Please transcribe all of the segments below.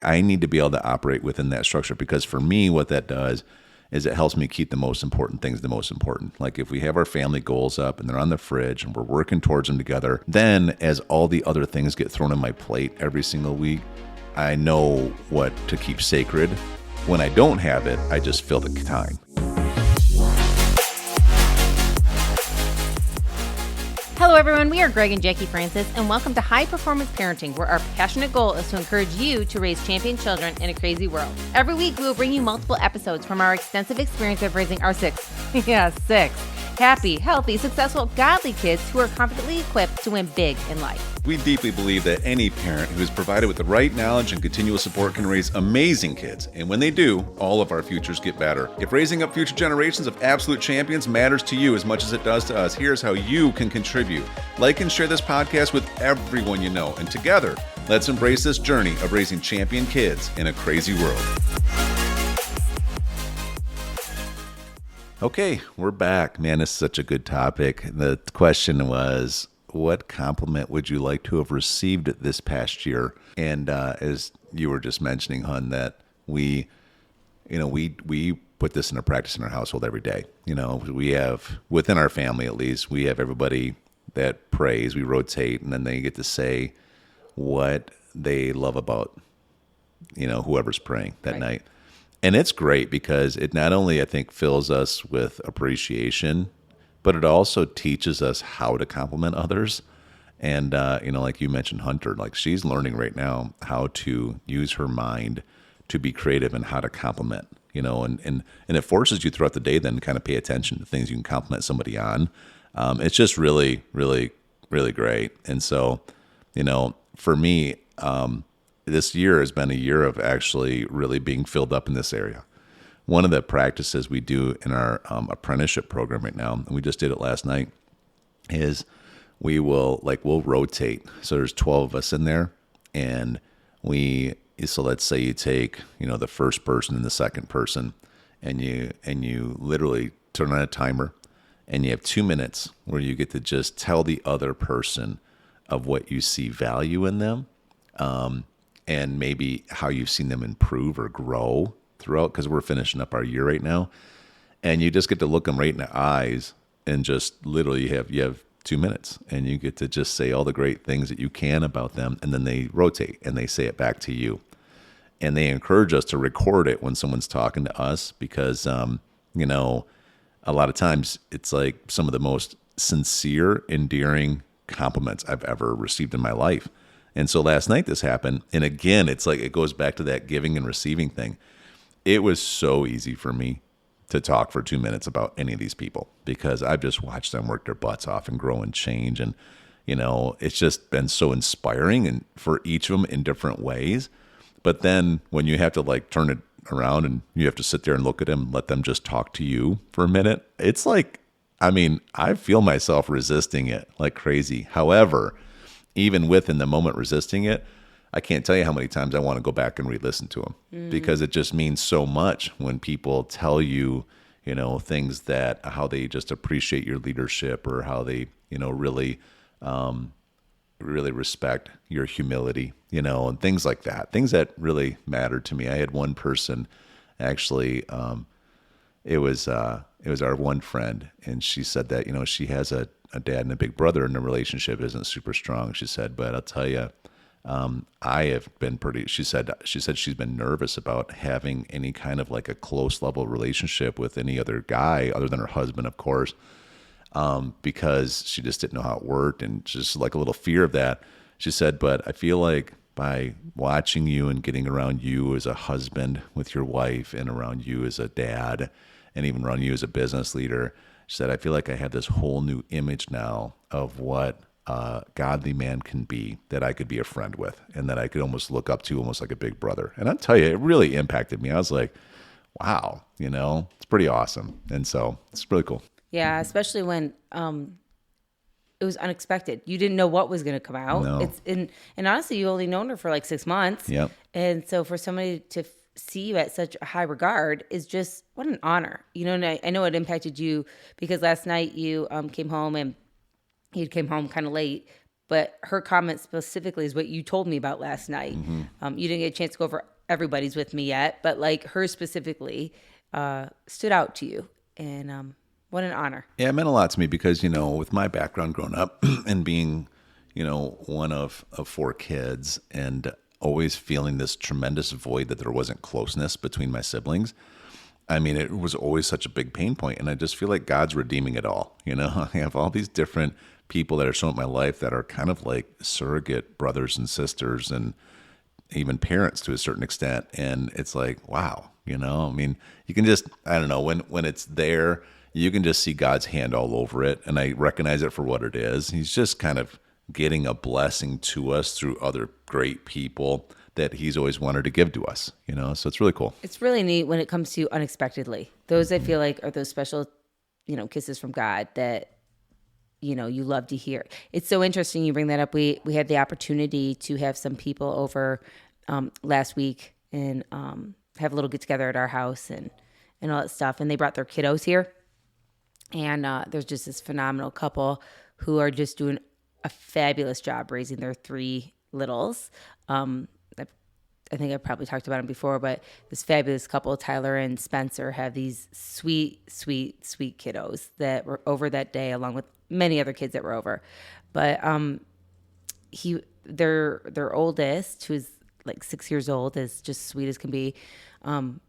I need to be able to operate within that structure, because for me, what that does is it helps me keep the most important things the most important. Like if we have our family goals up and they're on the fridge and we're working towards them together, then as all the other things get thrown on my plate every single week, I know what to keep sacred. When I don't have it, I just fill the time. Hello, everyone. We are Greg and Jacquie Francis, and welcome to High Performance Parenting, where our passionate goal is to encourage you to raise champion children in a crazy world. Every week, we will bring you multiple episodes from our extensive experience of raising our six happy, healthy, successful, godly kids who are confidently equipped to win big in life. We deeply believe that any parent who is provided with the right knowledge and continual support can raise amazing kids. And when they do, all of our futures get better. If raising up future generations of absolute champions matters to you as much as it does to us, here's how you can contribute. Like and share this podcast with everyone you know. And together, let's embrace this journey of raising champion kids in a crazy world. Okay, we're back. Man, this is such a good topic. The question was, what compliment would you like to have received this past year? And as you were just mentioning, Hun, that we put this into practice in our household every day. You know, we have, within our family at least, we have everybody that prays. We rotate, and then they get to say what they love about, whoever's praying that night. And it's great because it not only, I think, fills us with appreciation, but it also teaches us how to compliment others. And, like you mentioned, Hunter, like she's learning right now how to use her mind to be creative and how to compliment, and it forces you throughout the day then to kind of pay attention to things you can compliment somebody on. It's just really, really, really great. And so, for me, this year has been a year of actually really being filled up in this area. One of the practices we do in our apprenticeship program right now, and we just did it last night, is we'll rotate. So there's 12 of us in there, and so let's say you take, the first person and the second person, and you literally turn on a timer, and you have 2 minutes where you get to just tell the other person of what you see value in them, and maybe how you've seen them improve or grow throughout, because we're finishing up our year right now. And you just get to look them right in the eyes and just literally you have 2 minutes, and you get to just say all the great things that you can about them. And then they rotate and they say it back to you. And they encourage us to record it when someone's talking to us, because, a lot of times it's like some of the most sincere, endearing compliments I've ever received in my life. And so last night this happened. And again, it's like it goes back to that giving and receiving thing. It was so easy for me to talk for 2 minutes about any of these people, because I've just watched them work their butts off and grow and change. And, it's just been so inspiring, and for each of them in different ways. But then when you have to turn it around and you have to sit there and look at them and let them just talk to you for a minute, it's like, I feel myself resisting it like crazy. However, even within the moment resisting it, I can't tell you how many times I want to go back and re-listen to them, because it just means so much when people tell you, things that how they just appreciate your leadership, or how they, really, really respect your humility, and things like that, things that really mattered to me. I had one person actually, it was our one friend, and she said that, she has a dad and a big brother, and the relationship isn't super strong. She said, but I'll tell you, I have been she said she's been nervous about having any kind of a close level relationship with any other guy other than her husband, of course, because she just didn't know how it worked, and just a little fear of that. She said, but I feel like by watching you and getting around you as a husband with your wife, and around you as a dad, and even around you as a business leader, she said, I feel like I have this whole new image now of what a godly man can be, that I could be a friend with, and that I could almost look up to, almost like a big brother. And I'll tell you, it really impacted me. I was like, wow, it's pretty awesome. And so it's really cool. Yeah, especially when it was unexpected. You didn't know what was going to come out. No. And honestly, you only known her for 6 months. Yep. And so for somebody to see you at such a high regard is just, what an honor. And I know it impacted you, because last night you came home, and he came home kind of late, but her comment specifically is what you told me about last night. You didn't get a chance to go over everybody's with me yet, but like hers specifically stood out to you. And what an honor. Yeah, it meant a lot to me because, with my background growing up and being, one of 4 kids and always feeling this tremendous void that there wasn't closeness between my siblings. I mean, it was always such a big pain point, and I just feel like God's redeeming it all. I have all these different people that are showing up in my life that are kind of like surrogate brothers and sisters and even parents to a certain extent. And it's like, wow, I mean, you can just, I don't know, when it's there, you can just see God's hand all over it. And I recognize it for what it is. He's just kind of getting a blessing to us through other great people that he's always wanted to give to us, so it's really cool. It's really neat when it comes to unexpectedly. Those I feel like are those special, kisses from God that, you love to hear. It's so interesting you bring that up. We had the opportunity to have some people over last week and have a little get together at our house and all that stuff. And they brought their kiddos here. And there's just this phenomenal couple who are just doing a fabulous job raising their 3 littles. I think I've probably talked about them before, but this fabulous couple, Tyler and Spencer, have these sweet, sweet, sweet kiddos that were over that day, along with many other kids that were over. But their oldest, who's like 6 years old, is just sweet as can be, came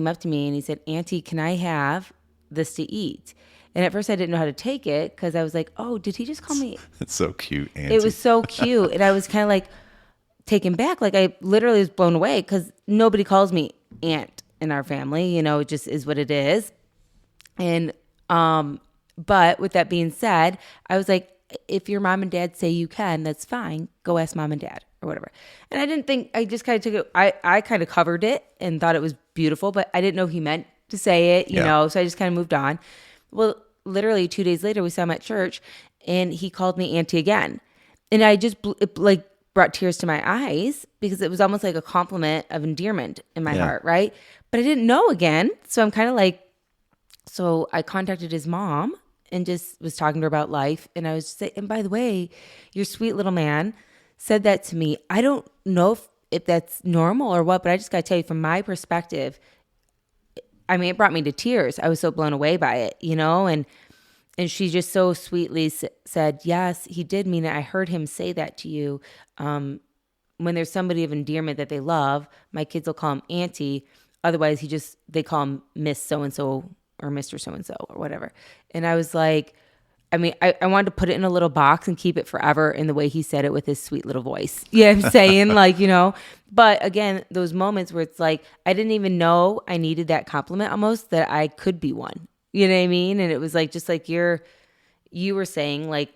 up to me and he said, "Auntie, can I have this to eat?" And at first I didn't know how to take it because I was like, "Oh, did he just call me?" It's so cute, Auntie. It was so cute. And I was kind of like taken back. Like I literally was blown away because nobody calls me aunt in our family. It just is what it is. And, but with that being said, I was like, if your mom and dad say you can, that's fine. Go ask mom and dad or whatever. And I didn't think, I just kind of took it. I kind of covered it and thought it was beautiful, but I didn't know he meant to say it, you know, so I just kind of moved on. Well, literally 2 days later, we saw him at church and he called me auntie again. And I just brought tears to my eyes because it was almost like a compliment of endearment in my heart, right? But I didn't know again. So I'm kind of like, so I contacted his mom and just was talking to her about life. And I was just saying, and by the way, your sweet little man said that to me. I don't know if that's normal or what, but I just got to tell you from my perspective, I mean, it brought me to tears. I was so blown away by it, and she just so sweetly said, yes, he did mean it. I heard him say that to you. When there's somebody of endearment that they love, my kids will call him auntie. Otherwise, they call him Miss so-and-so or Mr. so-and-so or whatever. And I was like, I mean, I wanted to put it in a little box and keep it forever in the way he said it with his sweet little voice. Yeah, I'm saying but again, those moments where it's like, I didn't even know I needed that compliment almost that I could be one. You know what I mean? And it was like, just like you were saying, like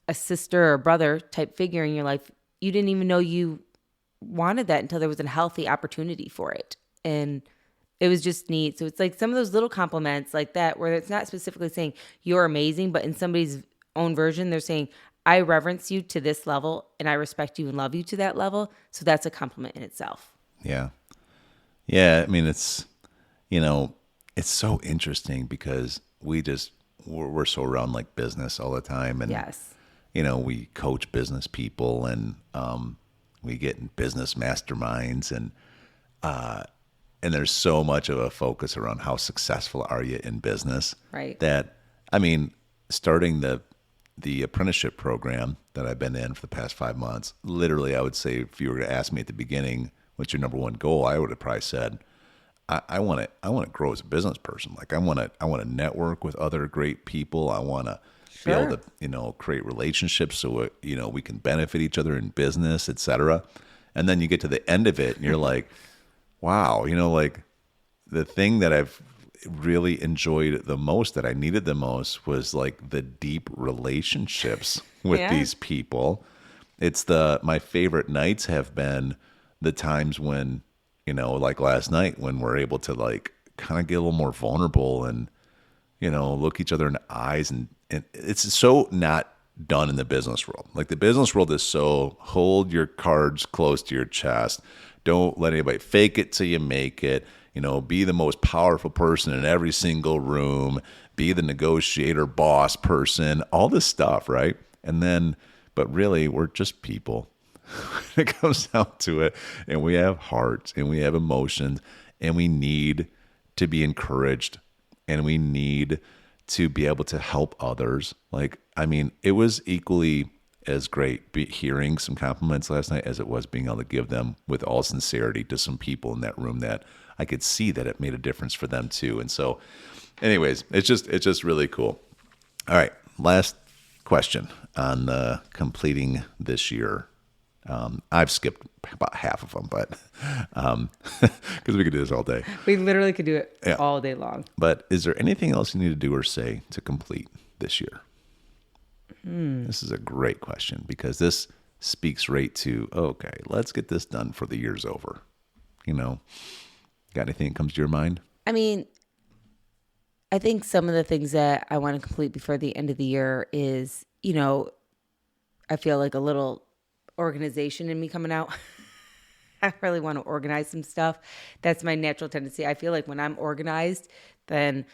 a sister or brother type figure in your life, you didn't even know you wanted that until there was a healthy opportunity for it. And it was just neat. So it's like some of those little compliments like that, where it's not specifically saying you're amazing, but in somebody's own version, they're saying, I reverence you to this level and I respect you and love you to that level. So that's a compliment in itself. Yeah. Yeah. I mean, it's so interesting because we're so around like business all the time. And, yes, we coach business people and we get in business masterminds and there's so much of a focus around how successful are you in business. Right. That, I mean, starting the apprenticeship program that I've been in for the past 5 months, literally I would say if you were to ask me at the beginning, what's your number one goal? I would have probably said, I want to grow as a business person. Like I want to network with other great people. I want to be able to, create relationships so, we can benefit each other in business, et cetera. And then you get to the end of it and you're like, wow, like the thing that I've really enjoyed the most, that I needed the most, was like the deep relationships with these people. It's my favorite nights have been the times when, like last night when we're able to like kind of get a little more vulnerable and, look each other in the eyes. And it's so not done in the business world. Like the business world is so hold your cards close to your chest. Don't let anybody fake it till you make it. Be the most powerful person in every single room. Be the negotiator, boss person, all this stuff, right? And then But really, we're just people. It comes down to it. And we have hearts and we have emotions and we need to be encouraged and we need to be able to help others. Like, I mean, it was equally as great hearing some compliments last night as it was being able to give them with all sincerity to some people in that room that I could see that it made a difference for them too. And so anyways, it's just really cool. All right. Last question on completing this year. I've skipped about half of them, but because we could do this all day. We literally could do it all day long. But is there anything else you need to do or say to complete this year? This is a great question because this speaks right to, okay, let's get this done for the year's over. Got anything that comes to your mind? I mean, I think some of the things that I want to complete before the end of the year is, I feel like a little organization in me coming out. I really want to organize some stuff. That's my natural tendency. I feel like when I'm organized, then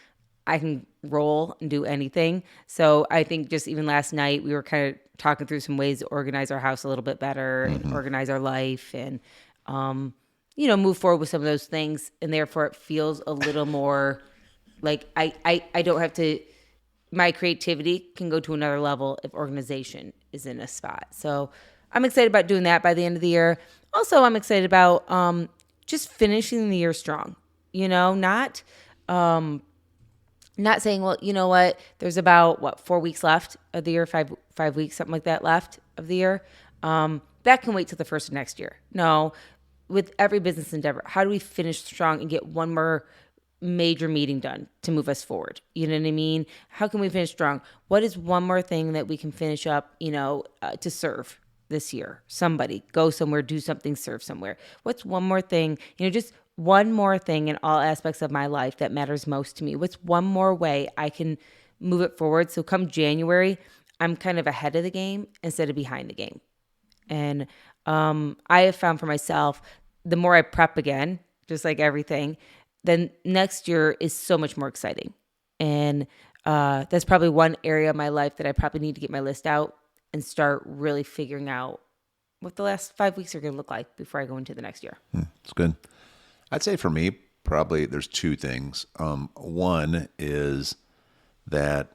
I can roll and do anything. So I think just even last night, we were kind of talking through some ways to organize our house a little bit better and organize our life and, move forward with some of those things. And therefore it feels a little more like I don't have to, my creativity can go to another level if organization is in a spot. So I'm excited about doing that by the end of the year. Also, I'm excited about just finishing the year strong, not saying, well, you know what, there's about, 4 weeks left of the year, five weeks, something like that left of the year. That can wait till the first of next year. No, with every business endeavor, how do we finish strong and get one more major meeting done to move us forward? You know what I mean? How can we finish strong? What is one more thing that we can finish up, to serve this year? Somebody, go somewhere, do something, serve somewhere. What's one more thing, just one more thing in all aspects of my life that matters most to me? What's one more way I can move it forward? So come January, I'm kind of ahead of the game instead of behind the game. And I have found for myself, the more I prep again, just like everything, then next year is so much more exciting. And that's probably one area of my life that I probably need to get my list out and start really figuring out what the last 5 weeks are going to look like before I go into the next year. It's good. I'd say for me, probably there's two things. One is that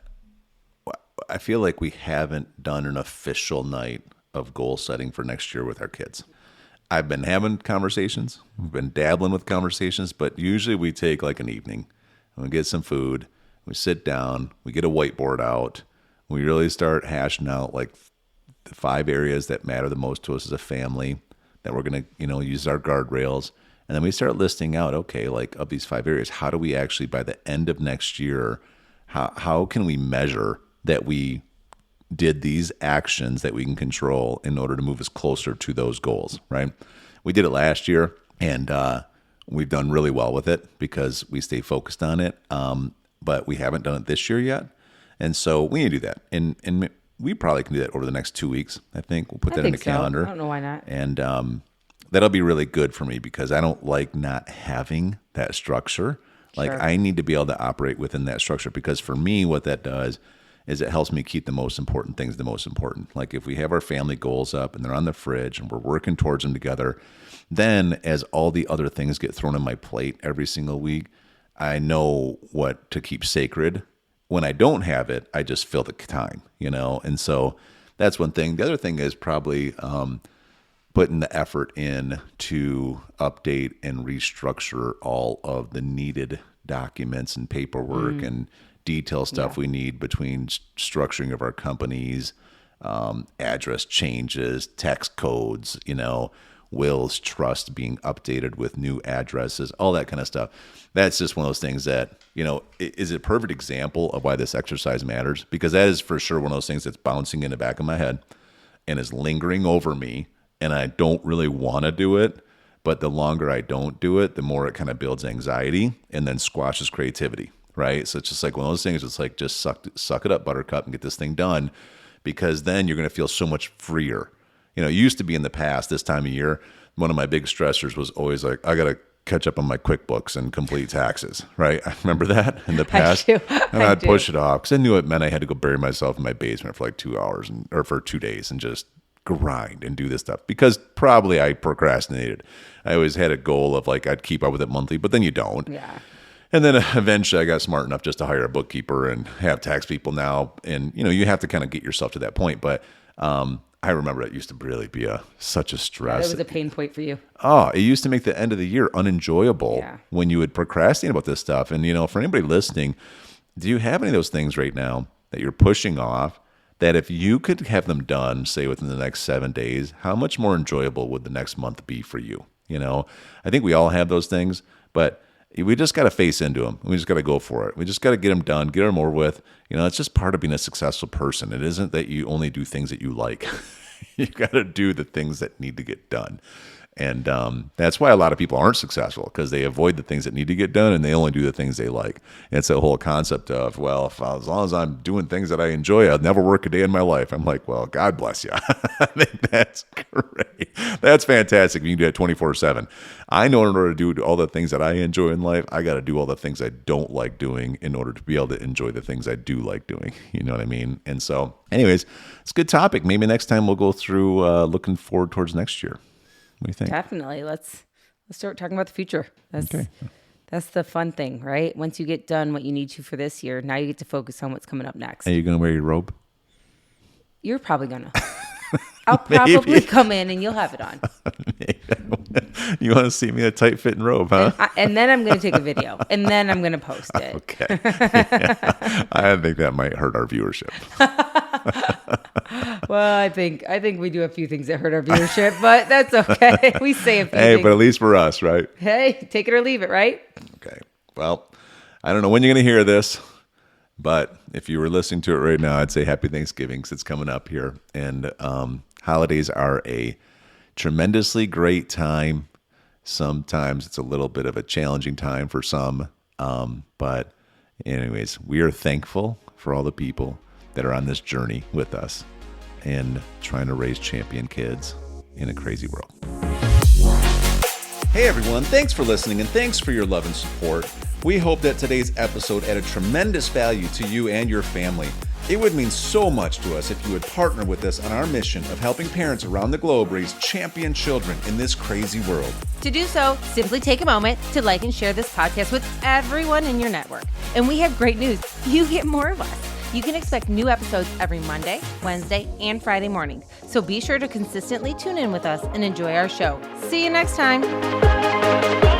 I feel like we haven't done an official night of goal setting for next year with our kids. I've been having conversations. We've been dabbling with conversations, but usually we take like an evening and we get some food. We sit down, we get a whiteboard out. We really start hashing out like the 5 areas that matter the most to us as a family that we're going to, use our guardrails. And then we start listing out, okay, like of these 5 areas, how do we actually, by the end of next year, how can we measure that we did these actions that we can control in order to move us closer to those goals, right? We did it last year, and we've done really well with it because we stay focused on it, but we haven't done it this year yet. And so we need to do that. And we probably can do that over the next 2 weeks, I think. We'll put that in the calendar. I don't know why not. And that'll be really good for me because I don't like not having that structure. Like I need to be able to operate within that structure because for me, what that does is it helps me keep the most important things the most important. Like if we have our family goals up and they're on the fridge and we're working towards them together, then as all the other things get thrown on my plate every single week, I know what to keep sacred. When I don't have it, I just fill the time, And so that's one thing. The other thing is probably putting the effort in to update and restructure all of the needed documents and paperwork and detail stuff we need between structuring of our companies, address changes, tax codes, wills, trust being updated with new addresses, all that kind of stuff. That's just one of those things that, is a perfect example of why this exercise matters, because that is for sure one of those things that's bouncing in the back of my head and is lingering over me. And I don't really want to do it, but the longer I don't do it, the more it kind of builds anxiety and then squashes creativity, right? So it's just like one of those things. It's like, just suck it up, buttercup, and get this thing done, because then you're going to feel so much freer. It used to be in the past, this time of year, one of my big stressors was always like, I got to catch up on my QuickBooks and complete taxes, right? I remember that in the past. do. And I'd push it off because I knew it meant I had to go bury myself in my basement for like 2 hours or for 2 days and just grind and do this stuff because probably I procrastinated. I always had a goal of like I'd keep up with it monthly, but then you don't. Yeah. And then eventually I got smart enough just to hire a bookkeeper and have tax people now. And, you have to kind of get yourself to that point. But I remember it used to really be such a stress. That was a pain point for you. Oh, it used to make the end of the year unenjoyable when you would procrastinate about this stuff. And, for anybody listening, do you have any of those things right now that you're pushing off that if you could have them done, say, within the next 7 days, how much more enjoyable would the next month be for you? I think we all have those things, but we just got to face into them. We just got to go for it. We just got to get them done, get them over with. It's just part of being a successful person. It isn't that you only do things that you like. You got to do the things that need to get done. And that's why a lot of people aren't successful because they avoid the things that need to get done and they only do the things they like. And it's a whole concept of, well, as long as I'm doing things that I enjoy, I'll never work a day in my life. I'm like, well, God bless you. I think that's great. That's fantastic. You can do that 24/7. I know in order to do all the things that I enjoy in life, I got to do all the things I don't like doing in order to be able to enjoy the things I do like doing. You know what I mean? And so anyways, it's a good topic. Maybe next time we'll go through looking forward towards next year. What do you think? Definitely. Let's start talking about the future. That's the fun thing, right? Once you get done what you need to for this year, now you get to focus on what's coming up next. Are you going to wear your robe? You're probably going to. I'll probably come in and you'll have it on. You want to see me in a tight fitting robe, huh? And then I'm going to take a video and then I'm going to post it. Okay. Yeah. I think that might hurt our viewership. Well, I think we do a few things that hurt our viewership, but that's okay. We say a few things. But at least for us, right? Hey, take it or leave it, right? Okay. Well, I don't know when you're going to hear this, but if you were listening to it right now, I'd say Happy Thanksgiving because it's coming up here. And holidays are a tremendously great time. Sometimes it's a little bit of a challenging time for some. But anyways, we are thankful for all the people that are on this journey with us and trying to raise champion kids in a crazy world. Hey everyone, thanks for listening and thanks for your love and support. We hope that today's episode added tremendous value to you and your family. It would mean so much to us if you would partner with us on our mission of helping parents around the globe raise champion children in this crazy world. To do so, simply take a moment to like and share this podcast with everyone in your network. And we have great news. You get more of us. You can expect new episodes every Monday, Wednesday, and Friday mornings. So be sure to consistently tune in with us and enjoy our show. See you next time.